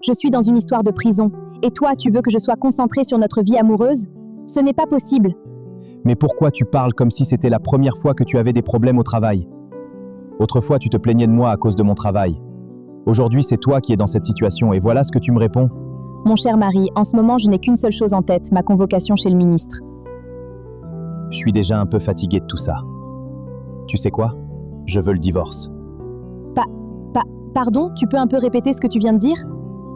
Je suis dans une histoire de prison. Et toi, tu veux que je sois concentrée sur notre vie amoureuse? Ce n'est pas possible. Mais pourquoi tu parles comme si c'était la première fois que tu avais des problèmes au travail? Autrefois, tu te plaignais de moi à cause de mon travail. Aujourd'hui, c'est toi qui es dans cette situation et voilà ce que tu me réponds. Mon cher mari, en ce moment, je n'ai qu'une seule chose en tête, ma convocation chez le ministre. Je suis déjà un peu fatigué de tout ça. Tu sais quoi? Je veux le divorce. Pardon, tu peux un peu répéter ce que tu viens de dire?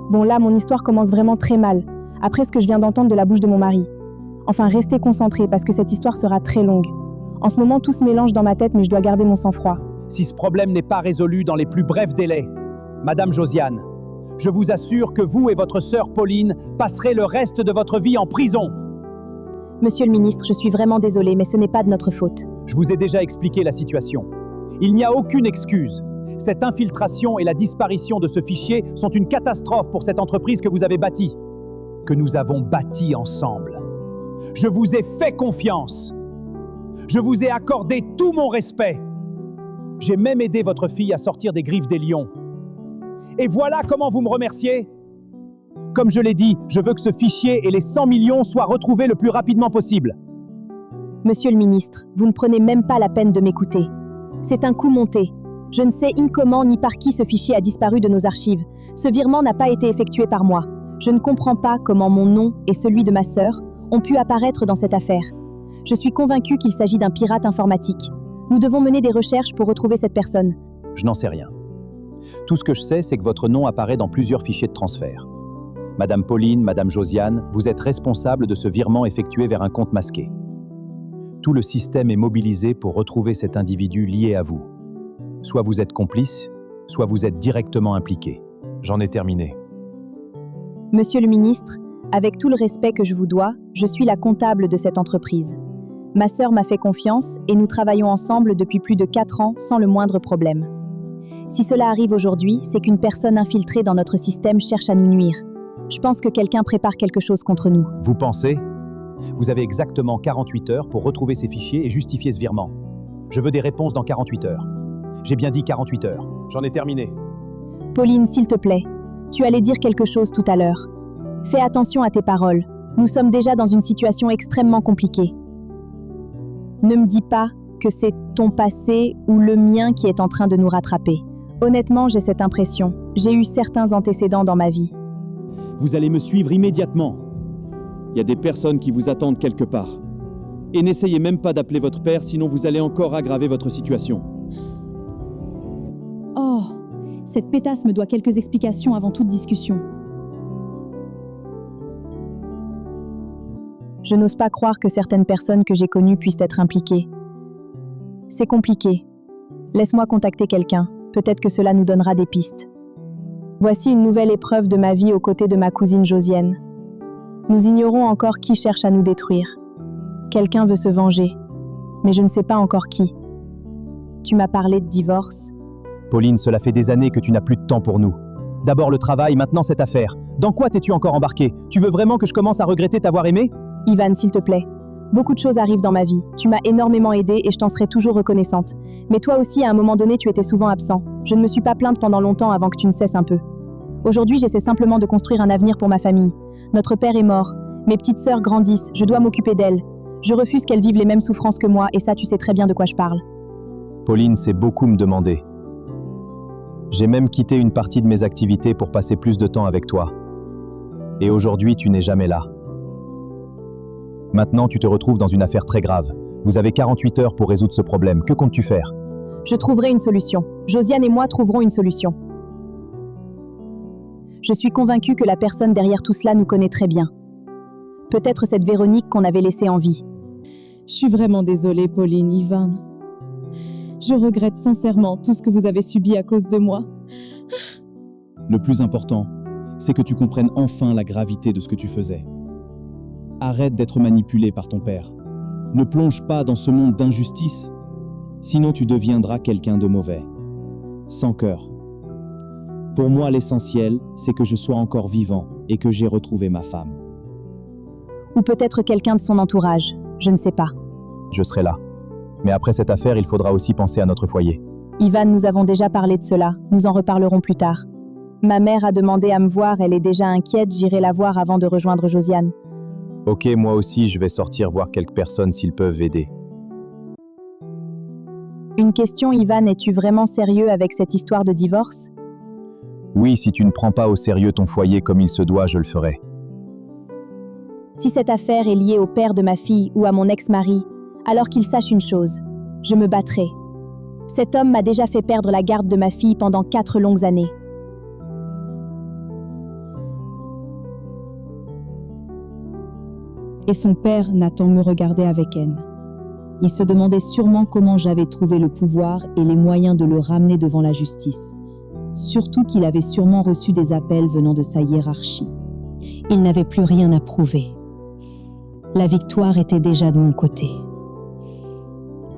Bon, là, mon histoire commence vraiment très mal, après ce que je viens d'entendre de la bouche de mon mari. Enfin, restez concentrés parce que cette histoire sera très longue. En ce moment, tout se mélange dans ma tête, mais je dois garder mon sang-froid. Si ce problème n'est pas résolu dans les plus brefs délais, Madame Josiane, je vous assure que vous et votre sœur Pauline passerez le reste de votre vie en prison. Monsieur le ministre, je suis vraiment désolée, mais ce n'est pas de notre faute. Je vous ai déjà expliqué la situation. Il n'y a aucune excuse. Cette infiltration et la disparition de ce fichier sont une catastrophe pour cette entreprise que vous avez bâtie, que nous avons bâtie ensemble. Je vous ai fait confiance. Je vous ai accordé tout mon respect. J'ai même aidé votre fille à sortir des griffes des lions. Et voilà comment vous me remerciez. Comme je l'ai dit, je veux que ce fichier et les 100 millions soient retrouvés le plus rapidement possible. Monsieur le ministre, vous ne prenez même pas la peine de m'écouter. C'est un coup monté. Je ne sais ni comment ni par qui ce fichier a disparu de nos archives. Ce virement n'a pas été effectué par moi. Je ne comprends pas comment mon nom et celui de ma sœur ont pu apparaître dans cette affaire. Je suis convaincue qu'il s'agit d'un pirate informatique. Nous devons mener des recherches pour retrouver cette personne. Je n'en sais rien. Tout ce que je sais, c'est que votre nom apparaît dans plusieurs fichiers de transfert. Madame Pauline, Madame Josiane, vous êtes responsable de ce virement effectué vers un compte masqué. Tout le système est mobilisé pour retrouver cet individu lié à vous. Soit vous êtes complice, soit vous êtes directement impliqué. J'en ai terminé. Monsieur le ministre, avec tout le respect que je vous dois, je suis la comptable de cette entreprise. Ma sœur m'a fait confiance et nous travaillons ensemble depuis plus de 4 ans sans le moindre problème. Si cela arrive aujourd'hui, c'est qu'une personne infiltrée dans notre système cherche à nous nuire. Je pense que quelqu'un prépare quelque chose contre nous. Vous pensez? Vous avez exactement 48 heures pour retrouver ces fichiers et justifier ce virement. Je veux des réponses dans 48 heures. J'ai bien dit 48 heures. J'en ai terminé. Pauline, s'il te plaît, tu allais dire quelque chose tout à l'heure. Fais attention à tes paroles. Nous sommes déjà dans une situation extrêmement compliquée. Ne me dis pas que c'est ton passé ou le mien qui est en train de nous rattraper. Honnêtement, j'ai cette impression. J'ai eu certains antécédents dans ma vie. Vous allez me suivre immédiatement. Il y a des personnes qui vous attendent quelque part. Et n'essayez même pas d'appeler votre père, sinon vous allez encore aggraver votre situation. Oh, cette pétasse me doit quelques explications avant toute discussion. Je n'ose pas croire que certaines personnes que j'ai connues puissent être impliquées. C'est compliqué. Laisse-moi contacter quelqu'un. Peut-être que cela nous donnera des pistes. Voici une nouvelle épreuve de ma vie aux côtés de ma cousine Josiane. Nous ignorons encore qui cherche à nous détruire. Quelqu'un veut se venger, mais je ne sais pas encore qui. Tu m'as parlé de divorce. Pauline, cela fait des années que tu n'as plus de temps pour nous. D'abord le travail, maintenant cette affaire. Dans quoi t'es-tu encore embarqué? Tu veux vraiment que je commence à regretter t'avoir aimé? Ivan, s'il te plaît. Beaucoup de choses arrivent dans ma vie. Tu m'as énormément aidée et je t'en serai toujours reconnaissante. Mais toi aussi, à un moment donné, tu étais souvent absent. Je ne me suis pas plainte pendant longtemps avant que tu ne cesses un peu. Aujourd'hui, j'essaie simplement de construire un avenir pour ma famille. Notre père est mort. Mes petites sœurs grandissent. Je dois m'occuper d'elles. Je refuse qu'elles vivent les mêmes souffrances que moi et ça, tu sais très bien de quoi je parle. Pauline, c'est beaucoup me demander. J'ai même quitté une partie de mes activités pour passer plus de temps avec toi. Et aujourd'hui, tu n'es jamais là. Maintenant, tu te retrouves dans une affaire très grave. Vous avez 48 heures pour résoudre ce problème. Que comptes-tu faire? Je trouverai une solution. Josiane et moi trouverons une solution. Je suis convaincue que la personne derrière tout cela nous connaît très bien. Peut-être cette Véronique qu'on avait laissée en vie. Je suis vraiment désolée, Pauline, Ivan. Je regrette sincèrement tout ce que vous avez subi à cause de moi. Le plus important, c'est que tu comprennes enfin la gravité de ce que tu faisais. Arrête d'être manipulé par ton père. Ne plonge pas dans ce monde d'injustice, sinon tu deviendras quelqu'un de mauvais, sans cœur. Pour moi, l'essentiel, c'est que je sois encore vivant et que j'ai retrouvé ma femme. Ou peut-être quelqu'un de son entourage, je ne sais pas. Je serai là. Mais après cette affaire, il faudra aussi penser à notre foyer. Ivan, nous avons déjà parlé de cela, nous en reparlerons plus tard. Ma mère a demandé à me voir, elle est déjà inquiète, j'irai la voir avant de rejoindre Josiane. Ok, moi aussi, je vais sortir voir quelques personnes s'ils peuvent aider. Une question, Ivan, es-tu vraiment sérieux avec cette histoire de divorce? Oui, si tu ne prends pas au sérieux ton foyer comme il se doit, je le ferai. Si cette affaire est liée au père de ma fille ou à mon ex-mari, alors qu'il sache une chose, je me battrai. Cet homme m'a déjà fait perdre la garde de ma fille pendant 4 longues années. Et son père, Nathan, me regardait avec haine. Il se demandait sûrement comment j'avais trouvé le pouvoir et les moyens de le ramener devant la justice. Surtout qu'il avait sûrement reçu des appels venant de sa hiérarchie. Il n'avait plus rien à prouver. La victoire était déjà de mon côté.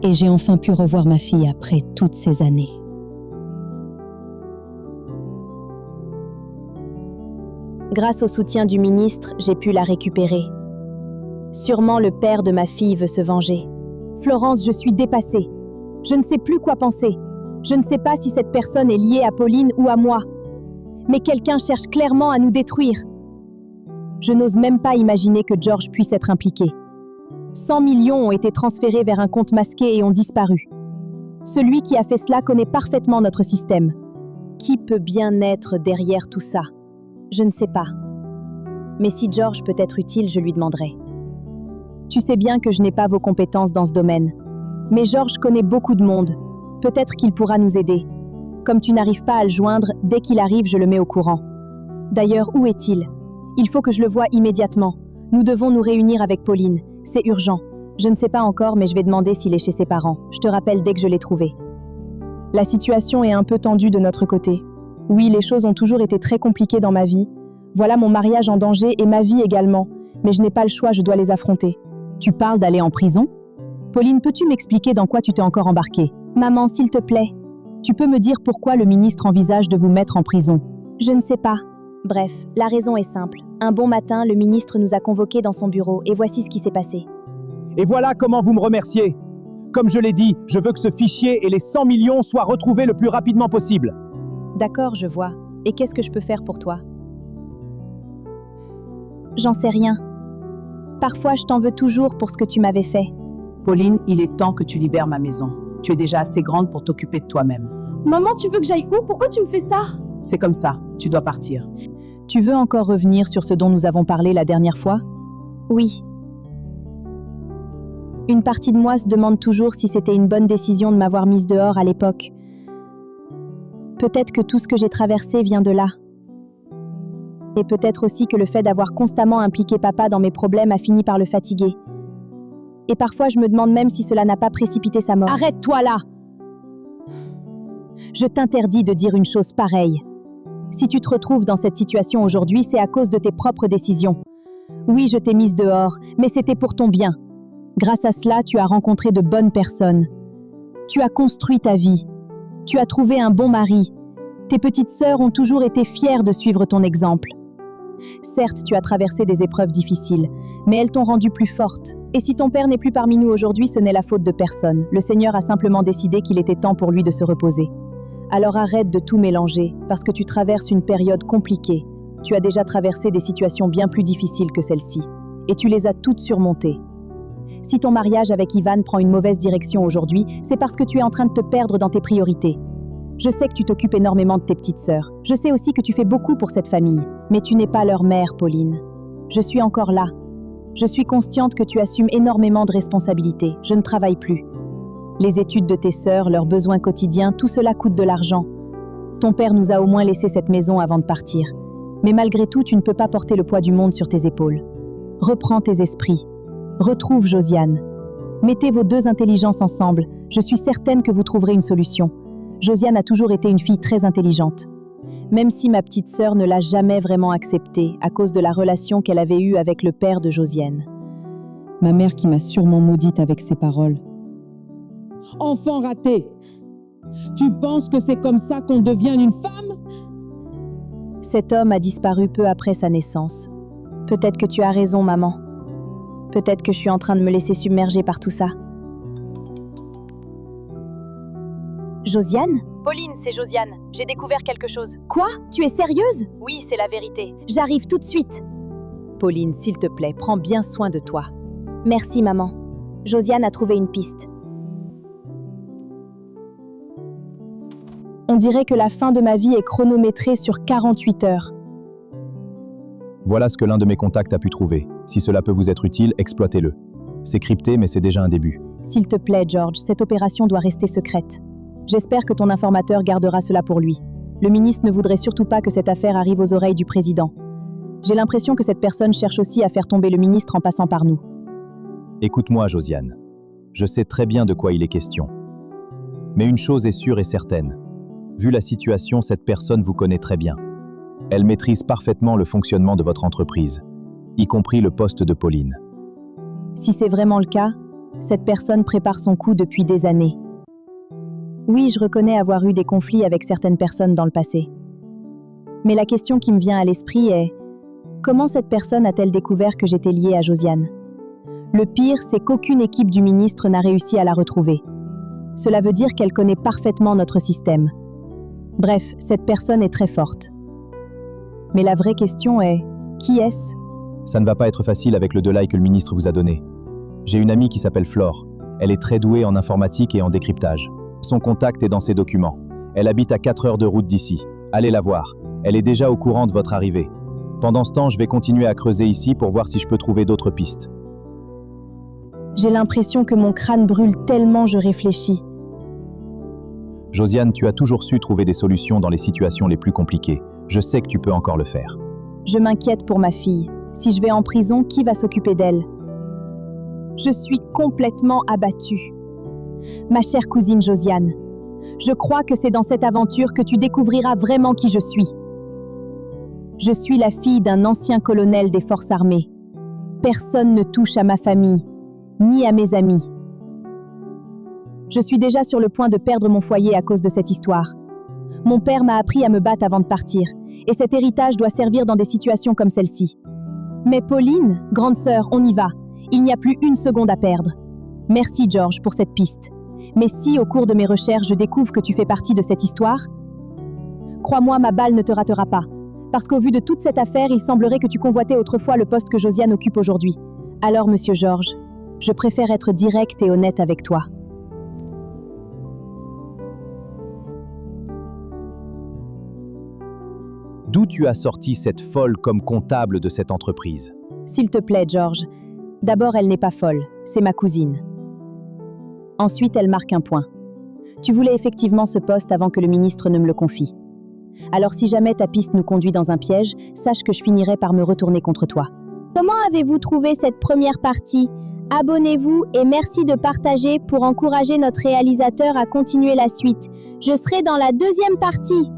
Et j'ai enfin pu revoir ma fille après toutes ces années. Grâce au soutien du ministre, j'ai pu la récupérer. Sûrement le père de ma fille veut se venger. Florence, je suis dépassée. Je ne sais plus quoi penser. Je ne sais pas si cette personne est liée à Pauline ou à moi. Mais quelqu'un cherche clairement à nous détruire. Je n'ose même pas imaginer que George puisse être impliqué. 100 millions ont été transférés vers un compte masqué et ont disparu. Celui qui a fait cela connaît parfaitement notre système. Qui peut bien être derrière tout ça? Je ne sais pas. Mais si George peut être utile, je lui demanderai. Tu sais bien que je n'ai pas vos compétences dans ce domaine. Mais George connaît beaucoup de monde. Peut-être qu'il pourra nous aider. Comme tu n'arrives pas à le joindre, dès qu'il arrive, je le mets au courant. D'ailleurs, où est-il? Il faut que je le voie immédiatement. Nous devons nous réunir avec Pauline. C'est urgent. Je ne sais pas encore, mais je vais demander s'il est chez ses parents. Je te rappelle dès que je l'ai trouvé. La situation est un peu tendue de notre côté. Oui, les choses ont toujours été très compliquées dans ma vie. Voilà mon mariage en danger et ma vie également. Mais je n'ai pas le choix, je dois les affronter. Tu parles d'aller en prison? Pauline, peux-tu m'expliquer dans quoi tu t'es encore embarquée? Maman, s'il te plaît. Tu peux me dire pourquoi le ministre envisage de vous mettre en prison? Je ne sais pas. Bref, la raison est simple. Un bon matin, le ministre nous a convoqués dans son bureau et voici ce qui s'est passé. Et voilà comment vous me remerciez. Comme je l'ai dit, je veux que ce fichier et les 100 millions soient retrouvés le plus rapidement possible. D'accord, je vois. Et qu'est-ce que je peux faire pour toi? J'en sais rien. Parfois, je t'en veux toujours pour ce que tu m'avais fait. Pauline, il est temps que tu libères ma maison. Tu es déjà assez grande pour t'occuper de toi-même. Maman, tu veux que j'aille où? Pourquoi tu me fais ça? C'est comme ça, tu dois partir. Tu veux encore revenir sur ce dont nous avons parlé la dernière fois? Oui. Une partie de moi se demande toujours si c'était une bonne décision de m'avoir mise dehors à l'époque. Peut-être que tout ce que j'ai traversé vient de là. Et peut-être aussi que le fait d'avoir constamment impliqué papa dans mes problèmes a fini par le fatiguer. Et parfois, je me demande même si cela n'a pas précipité sa mort. Arrête-toi là! Je t'interdis de dire une chose pareille. Si tu te retrouves dans cette situation aujourd'hui, c'est à cause de tes propres décisions. Oui, je t'ai mise dehors, mais c'était pour ton bien. Grâce à cela, tu as rencontré de bonnes personnes. Tu as construit ta vie. Tu as trouvé un bon mari. Tes petites sœurs ont toujours été fières de suivre ton exemple. Certes, tu as traversé des épreuves difficiles, mais elles t'ont rendue plus forte. Et si ton père n'est plus parmi nous aujourd'hui, ce n'est la faute de personne. Le Seigneur a simplement décidé qu'il était temps pour lui de se reposer. Alors arrête de tout mélanger, parce que tu traverses une période compliquée. Tu as déjà traversé des situations bien plus difficiles que celle-ci, et tu les as toutes surmontées. Si ton mariage avec Ivan prend une mauvaise direction aujourd'hui, c'est parce que tu es en train de te perdre dans tes priorités. Je sais que tu t'occupes énormément de tes petites sœurs. Je sais aussi que tu fais beaucoup pour cette famille. Mais tu n'es pas leur mère, Pauline. Je suis encore là. Je suis consciente que tu assumes énormément de responsabilités. Je ne travaille plus. Les études de tes sœurs, leurs besoins quotidiens, tout cela coûte de l'argent. Ton père nous a au moins laissé cette maison avant de partir. Mais malgré tout, tu ne peux pas porter le poids du monde sur tes épaules. Reprends tes esprits. Retrouve Josiane. Mettez vos deux intelligences ensemble. Je suis certaine que vous trouverez une solution. Josiane a toujours été une fille très intelligente. Même si ma petite sœur ne l'a jamais vraiment acceptée à cause de la relation qu'elle avait eue avec le père de Josiane. Ma mère qui m'a sûrement maudite avec ses paroles. Enfant raté! Tu penses que c'est comme ça qu'on devient une femme? Cet homme a disparu peu après sa naissance. Peut-être que tu as raison, maman. Peut-être que je suis en train de me laisser submerger par tout ça. Josiane? Pauline, c'est Josiane. J'ai découvert quelque chose. Quoi? Tu es sérieuse? Oui, c'est la vérité. J'arrive tout de suite. Pauline, s'il te plaît, prends bien soin de toi. Merci, maman. Josiane a trouvé une piste. On dirait que la fin de ma vie est chronométrée sur 48 heures. Voilà ce que l'un de mes contacts a pu trouver. Si cela peut vous être utile, exploitez-le. C'est crypté, mais c'est déjà un début. S'il te plaît, George, cette opération doit rester secrète. J'espère que ton informateur gardera cela pour lui. Le ministre ne voudrait surtout pas que cette affaire arrive aux oreilles du président. J'ai l'impression que cette personne cherche aussi à faire tomber le ministre en passant par nous. Écoute-moi, Josiane. Je sais très bien de quoi il est question. Mais une chose est sûre et certaine. Vu la situation, cette personne vous connaît très bien. Elle maîtrise parfaitement le fonctionnement de votre entreprise, y compris le poste de Pauline. Si c'est vraiment le cas, cette personne prépare son coup depuis des années. Oui, je reconnais avoir eu des conflits avec certaines personnes dans le passé. Mais la question qui me vient à l'esprit est: comment cette personne a-t-elle découvert que j'étais liée à Josiane? Le pire, c'est qu'aucune équipe du ministre n'a réussi à la retrouver. Cela veut dire qu'elle connaît parfaitement notre système. Bref, cette personne est très forte. Mais la vraie question est: qui est-ce? Ça ne va pas être facile avec le delay que le ministre vous a donné. J'ai une amie qui s'appelle Flore. Elle est très douée en informatique et en décryptage. Son contact est dans ses documents. Elle habite à 4 heures de route d'ici. Allez la voir. Elle est déjà au courant de votre arrivée. Pendant ce temps, je vais continuer à creuser ici pour voir si je peux trouver d'autres pistes. J'ai l'impression que mon crâne brûle tellement je réfléchis. Josiane, tu as toujours su trouver des solutions dans les situations les plus compliquées. Je sais que tu peux encore le faire. Je m'inquiète pour ma fille. Si je vais en prison, qui va s'occuper d'elle? Je suis complètement abattue. Ma chère cousine Josiane, je crois que c'est dans cette aventure que tu découvriras vraiment qui je suis. Je suis la fille d'un ancien colonel des forces armées. Personne ne touche à ma famille, ni à mes amis. Je suis déjà sur le point de perdre mon foyer à cause de cette histoire. Mon père m'a appris à me battre avant de partir, et cet héritage doit servir dans des situations comme celle-ci. Mais Pauline, grande sœur, on y va. Il n'y a plus une seconde à perdre. Merci George pour cette piste. Mais si, au cours de mes recherches, je découvre que tu fais partie de cette histoire, crois-moi, ma balle ne te ratera pas. Parce qu'au vu de toute cette affaire, il semblerait que tu convoitais autrefois le poste que Josiane occupe aujourd'hui. Alors, monsieur George, je préfère être direct et honnête avec toi. D'où tu as sorti cette folle comme comptable de cette entreprise? S'il te plaît, George. D'abord, elle n'est pas folle, c'est ma cousine. Ensuite, elle marque un point. Tu voulais effectivement ce poste avant que le ministre ne me le confie. Alors si jamais ta piste nous conduit dans un piège, sache que je finirai par me retourner contre toi. Comment avez-vous trouvé cette première partie? Abonnez-vous et merci de partager pour encourager notre réalisateur à continuer la suite. Je serai dans la deuxième partie.